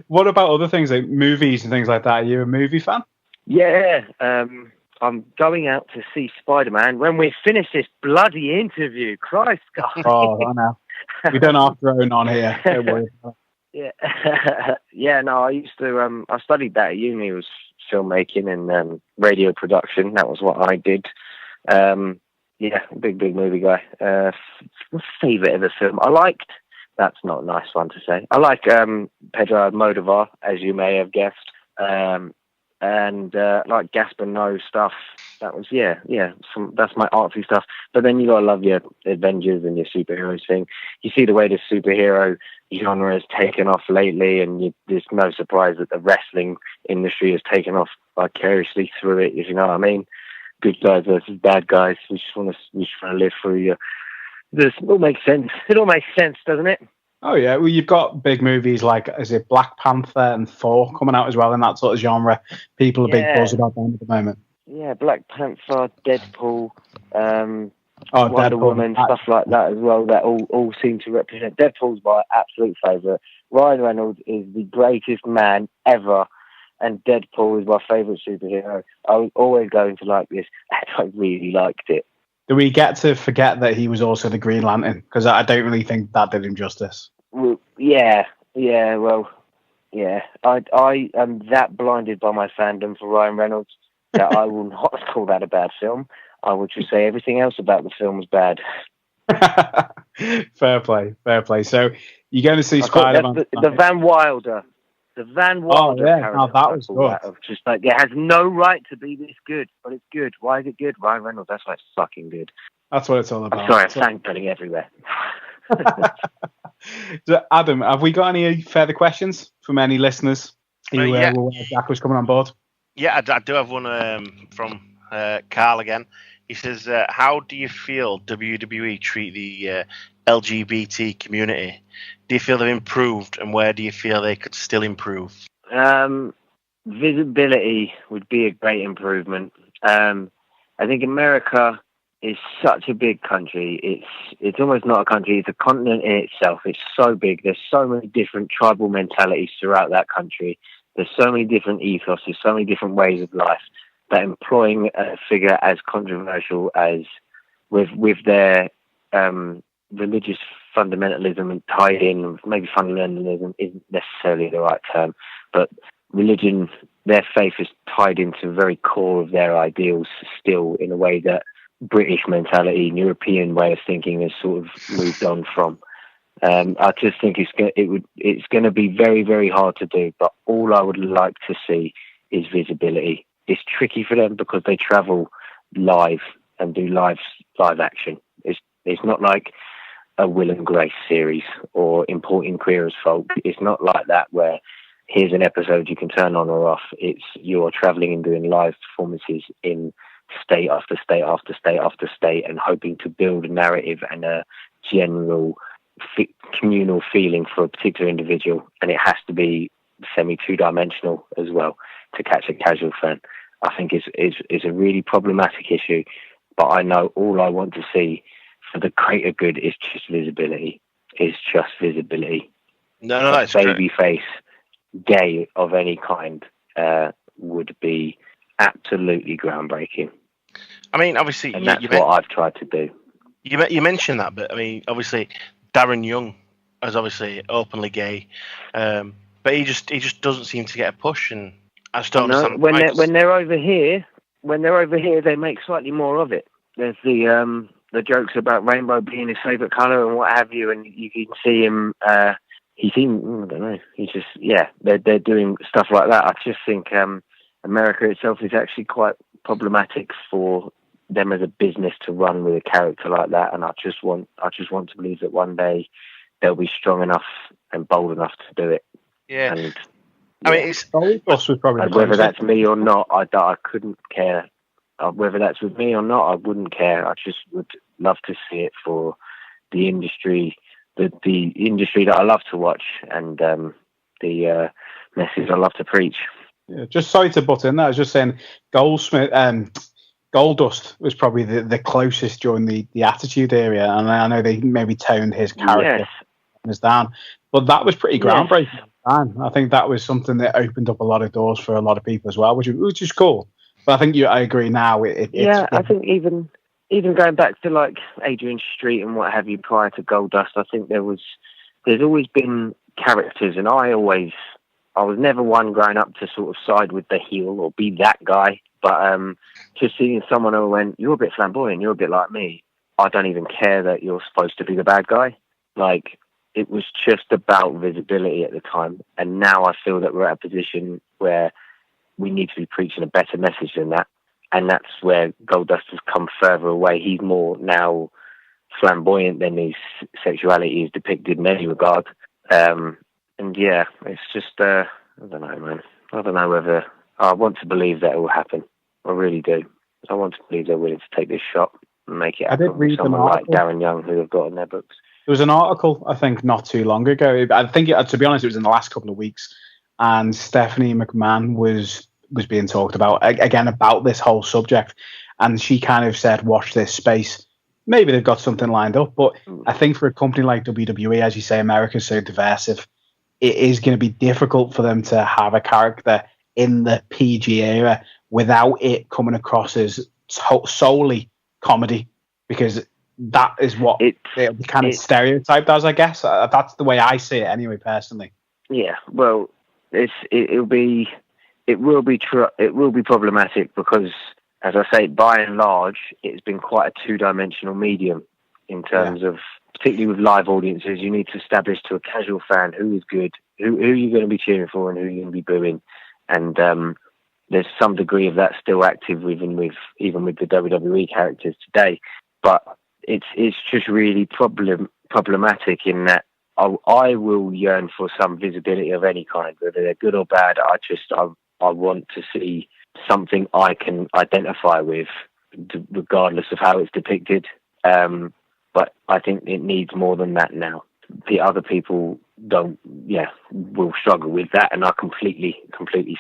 What about other things like movies and things like that? Are you a movie fan? Yeah. I'm going out to see Spider-Man when we finish this bloody interview. Christ, God. Oh, I know. We don't have drone on here. Don't worry. Yeah. No, I used to. I studied that at uni. It was filmmaking and radio production. That was what I did. Big movie guy. My favourite ever film. I liked. That's not a nice one to say. I like Pedro Almodovar, as you may have guessed. And like Gaspar Noé stuff. That was that's my artsy stuff. But then you gotta love your Avengers and your superheroes thing. You see the way the superhero genre has taken off lately, and there's no surprise that the wrestling industry has taken off vicariously through it. If you know what I mean, good guys versus bad guys. We just want to live through you. This all makes sense. It all makes sense, doesn't it? Oh yeah, well you've got big movies like is it Black Panther and Thor coming out as well in that sort of genre. People are big buzz about them at the moment. Yeah, Black Panther, Deadpool, Wonder Deadpool. Woman, stuff like that as well. That all seem to represent. Deadpool's my absolute favourite. Ryan Reynolds is the greatest man ever, and Deadpool is my favourite superhero. I was always going to like this, and I really liked it. Do we get to forget that he was also the Green Lantern? Because I don't really think that did him justice. Well, yeah. I am that blinded by my fandom for Ryan Reynolds that I will not call that a bad film. I would just say everything else about the film was bad. Fair play. So you're going to see Spider-Man? The Van Wilder. The Van Wilder character. Oh, that was good. That just like, it has no right to be this good, but it's good. Why is it good? Ryan Reynolds, that's why it's fucking good. That's what it's all about. I'm sorry, I'm sound everywhere. So, Adam, have we got any further questions from any listeners who were aware Jack was coming on board? Yeah, I do have one from Carl again. He says, how do you feel WWE treat the LGBT community? Do you feel they've improved, and where do you feel they could still improve? Visibility would be a great improvement. I think America is such a big country. It's almost not a country, it's a continent in itself. It's so big. There's so many different tribal mentalities throughout that country. There's so many different ethos, there's so many different ways of life, that employing a figure as controversial as with their religious fundamentalism and tied in, maybe fundamentalism isn't necessarily the right term, but religion, their faith is tied into the very core of their ideals still, in a way that British mentality and European way of thinking has sort of moved on from. I just think it's going to be very, very hard to do, but all I would like to see is visibility. It's tricky for them because they travel live and do live action. It's not like a Will and Grace series or Importing Queer as Folk. It's not like that where here's an episode you can turn on or off. It's you're traveling and doing live performances in state after state after state after state, and hoping to build a narrative and a general communal feeling for a particular individual. And it has to be semi-two-dimensional as well to catch a casual fan. I think it's a really problematic issue, but I know all I want to see for the greater good is just visibility. It's just visibility. No, that's babyface, gay of any kind would be absolutely groundbreaking. I mean, obviously, and that's what I've tried to do. You mentioned that, but I mean, obviously, Darren Young is obviously openly gay, but he just doesn't seem to get a push, and I just don't understand. When they're over here, they make slightly more of it. There's the jokes about rainbow being his favourite colour and what have you, and you can see him. I don't know. He's just they're doing stuff like that. I just think America itself is actually quite problematic for them as a business to run with a character like that, and I just want to believe that one day they'll be strong enough and bold enough to do it. Yeah. And I mean, it's Goldust was probably and whether that's me or not, I couldn't care. Whether that's with me or not, I wouldn't care. I just would love to see it for the industry, the industry that I love to watch, and the message I love to preach. Yeah, just sorry to butt in there. I was just saying Goldust was probably the closest during the Attitude area, and I know they maybe toned his character down, but that was pretty groundbreaking. Yes. I think that was something that opened up a lot of doors for a lot of people as well, which is cool. But I think I agree now. I think even going back to like Adrian Street and what have you prior to Goldust, I think there's always been characters, and I was never one growing up to sort of side with the heel or be that guy. But just seeing someone who went, you're a bit flamboyant, you're a bit like me. I don't even care that you're supposed to be the bad guy. Like, it was just about visibility at the time. And now I feel that we're at a position where we need to be preaching a better message than that. And that's where Goldust has come further away. He's more now flamboyant than his sexuality is depicted in any regard. And yeah, it's just, I don't know, man. I don't know whether I want to believe that it will happen. I really do. I want to believe they're willing to take this shot and make it happen with someone like Darren Young, who have got in their books. There was an article, I think, not too long ago. I think, to be honest, it was in the last couple of weeks. And Stephanie McMahon was being talked about, again, about this whole subject. And she kind of said, watch this space. Maybe they've got something lined up. But I think for a company like WWE, as you say, America's so divisive, it is going to be difficult for them to have a character in the PG era without it coming across as solely comedy. Because that is what it'll be kind of stereotyped as, I guess. That's the way I see it anyway, personally. Yeah, well, it will be problematic because, as I say, by and large, it's been quite a two-dimensional medium in terms of, particularly with live audiences. You need to establish to a casual fan who is good, who you're going to be cheering for, and who you're going to be booing. And there's some degree of that still active even with the WWE characters today. But it's just really problematic in that I will yearn for some visibility of any kind, whether they're good or bad. I want to see something I can identify with, regardless of how it's depicted. But I think it needs more than that now. The other people will struggle with that, and I completely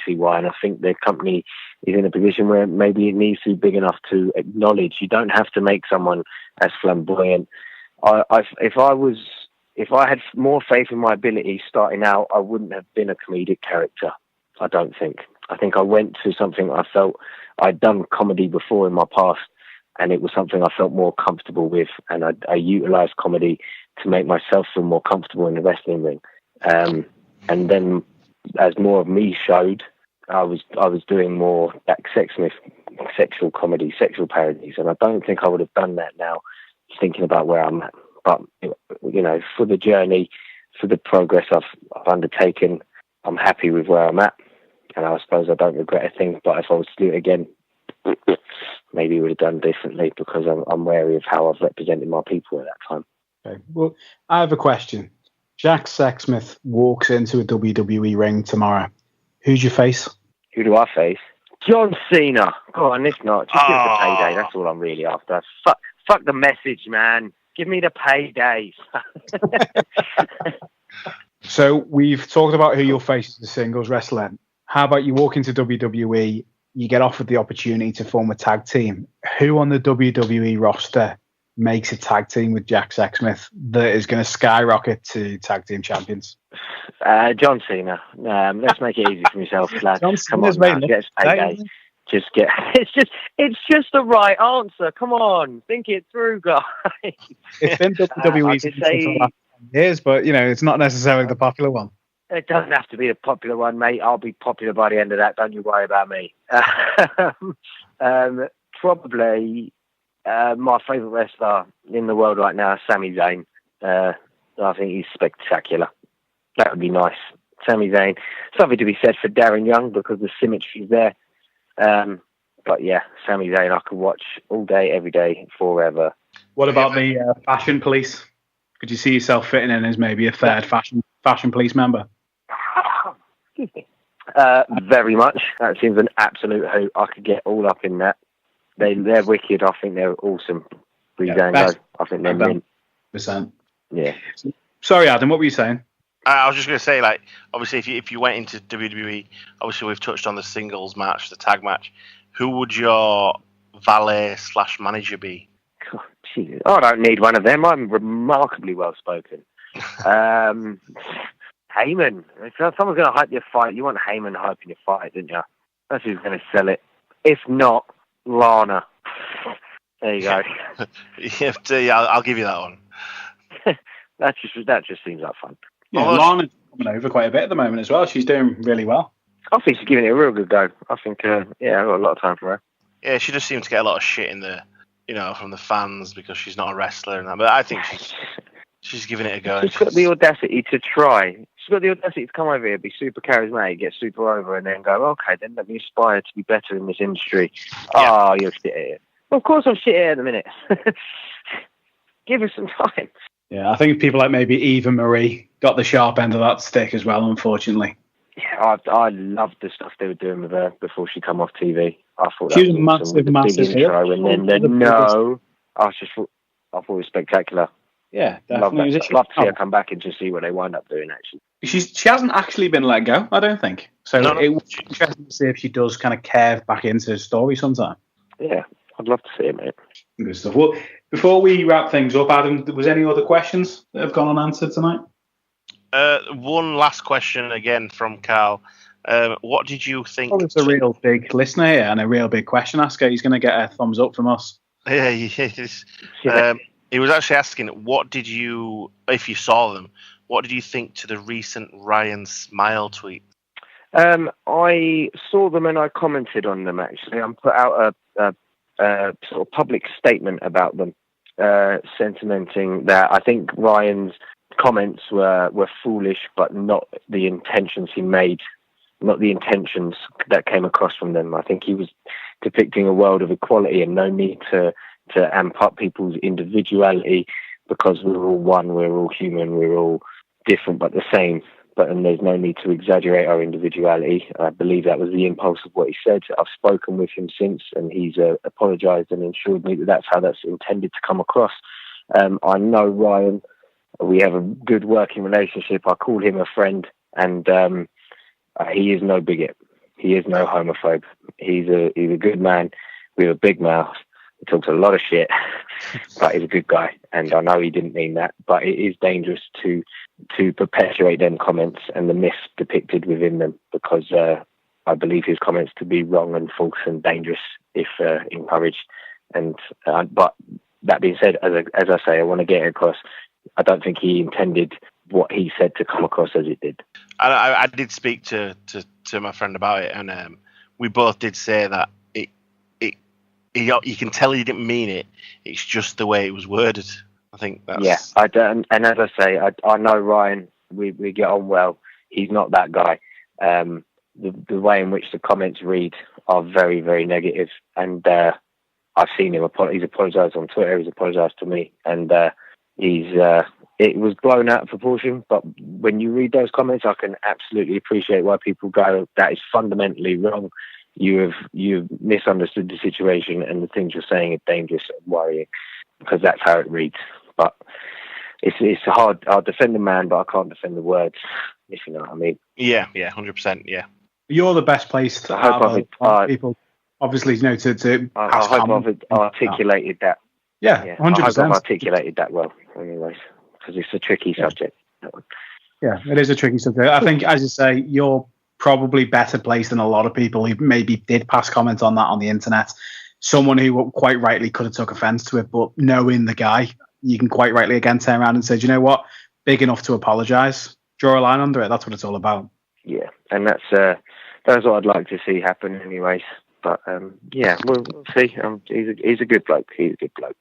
see why. And I think the company is in a position where maybe it needs to be big enough to acknowledge you don't have to make someone as flamboyant. If I had more faith in my ability starting out, I wouldn't have been a comedic character. I don't think. I think I went to something I felt I'd done comedy before in my past, and it was something I felt more comfortable with, and I utilised comedy to make myself feel more comfortable in the wrestling ring. And then, as more of me showed, I was doing more that Sexsmith sexual comedy, sexual parodies, and I don't think I would have done that now, thinking about where I'm at. But for the journey, for the progress I've undertaken, I'm happy with where I'm at, and I suppose I don't regret a thing. But if I was to do it again, maybe I would have done differently because I'm wary of how I've represented my people at that time. Okay. Well, I have a question. Jack Sexsmith walks into a WWE ring tomorrow. Who's your face? Who do I face? John Cena. Go on, if not, just give us a payday. That's all I'm really after. Fuck the message, man. Give me the payday. So we've talked about who you'll face as a singles wrestler. How about you walk into WWE, you get offered the opportunity to form a tag team. Who on the WWE roster makes a tag team with Jack Sexsmith that is going to skyrocket to tag team champions? John Cena. Let's make it easy for yourself, lad. Come on, man. Get us payday. It's just the right answer. Come on, think it through, guys. It's been WWE for the last 10 years, but it's not necessarily the popular one. It doesn't have to be the popular one, mate. I'll be popular by the end of that. Don't you worry about me. Probably my favourite wrestler in the world right now is Sami Zayn. I think he's spectacular. That would be nice. Sami Zayn. Something to be said for Darren Young because the symmetry's there. But yeah, Sami Zayn I could watch all day, every day, forever. What about the fashion police? Could you see yourself fitting in as maybe a third fashion police member? Excuse me. Very much. That seems an absolute hoot. I could get all up in that. They're wicked. I think they're awesome. I think they're mint. %. Yeah. Sorry, Adam. What were you saying? I was just going to say, like, obviously, if you went into WWE, obviously we've touched on the singles match, the tag match. Who would your valet/manager be? God, Jesus. I don't need one of them. I'm remarkably well spoken. Heyman. If someone's going to hype your fight, you want Heyman hyping your fight, don't you? That's who's going to sell it. If not, Lana. There you go. Yeah, I'll give you that one. that just seems like fun. Yeah, Lana's coming over quite a bit at the moment as well. She's doing really well. I think she's giving it a real good go. I think, I've got a lot of time for her. Yeah, she just seems to get a lot of shit from the fans because she's not a wrestler and that. But I think she's giving it a go. She's got the audacity to try. She's got the audacity to come over here, be super charismatic, get super over, and then go, okay, then let me aspire to be better in this industry. Yeah. Oh, you're shit at it. Well, of course I'm shit at it in a minute. Give her some time. Yeah, I think people like maybe Eva Marie got the sharp end of that stick as well, unfortunately. Yeah, I loved the stuff they were doing with her before she come off TV. I thought she was a massive intro, and then I thought it was spectacular. Yeah, definitely. I'd love to see her come back and just see what they wind up doing. Actually, she hasn't actually been let go, I don't think. So it would be interesting to see if she does kind of curve back into the story sometime. Yeah, I'd love to see it, mate. Good stuff. Well, before we wrap things up, Adam, was any other questions that have gone unanswered tonight? One last question again from Carl. What did you think? Oh, it's a real big listener here and a real big question asker. He's going to get a thumbs up from us. Yeah, he is. He was actually asking, what did you, if you saw them, what did you think to the recent Ryan Smile tweet? I saw them and I commented on them, actually. I put out a sort of public statement about them, sentimenting that I think Ryan's comments were foolish, but not the intentions he made, not the intentions that came across from them. I think he was depicting a world of equality and no need to amp up people's individuality because we're all one, we're all human, we're all different but the same. And there's no need to exaggerate our individuality. I believe that was the impulse of what he said. I've spoken with him since, and he's apologised and assured me that that's how that's intended to come across. I know Ryan. We have a good working relationship. I call him a friend, and he is no bigot. He is no homophobe. He's a good man with a big mouth. He talks a lot of shit, but he's a good guy. And I know he didn't mean that, but it is dangerous to perpetuate them comments and the myths depicted within them, because I believe his comments to be wrong and false and dangerous if encouraged. And but that being said, as I say, I want to get it across. I don't think he intended what he said to come across as it did. I did speak to my friend about it, and we both did say that you can tell he didn't mean it. It's just the way it was worded. I think that's... Yeah, I don't, and as I say, I know Ryan. We get on well. He's not that guy. The way in which the comments read are very, very negative, and I've seen him. He's apologised on Twitter. He's apologised to me, and it was blown out of proportion. But when you read those comments, I can absolutely appreciate why people go, "That is fundamentally wrong. You've misunderstood the situation, and the things you're saying are dangerous and worrying," because that's how it reads. But it's hard. I'll defend the man, but I can't defend the words, if you know what I mean. Yeah, 100%, yeah. You're the best place to have people, obviously, to I hope I've articulated that. Yeah, 100%. I hope I've articulated that well, anyways, because it's a tricky subject. Yeah, it is a tricky subject. I think, as you say, you're probably better placed than a lot of people who maybe did pass comments on that on the internet. Someone who quite rightly could have took offence to it, but knowing the guy, you can quite rightly again turn around and say, you know what, big enough to apologise, draw a line under it. That's what it's all about. Yeah, and that's what I'd like to see happen anyways. But yeah, we'll see. He's a good bloke. He's a good bloke.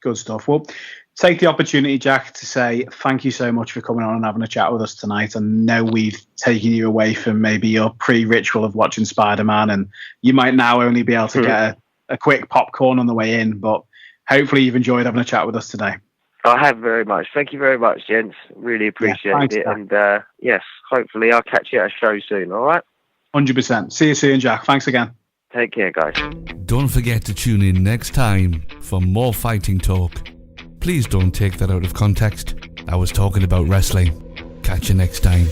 Good stuff. Well, take the opportunity, Jack, to say thank you so much for coming on and having a chat with us tonight. I know we've taken you away from maybe your pre-ritual of watching Spider-Man, and you might now only be able to get a quick popcorn on the way in, but hopefully you've enjoyed having a chat with us today. I have very much. Thank you very much, gents. Really appreciate it. And yes, hopefully I'll catch you at a show soon, all right? 100%. See you soon, Jack. Thanks again. Take care, guys. Don't forget to tune in next time for more fighting talk. Please don't take that out of context. I was talking about wrestling. Catch you next time.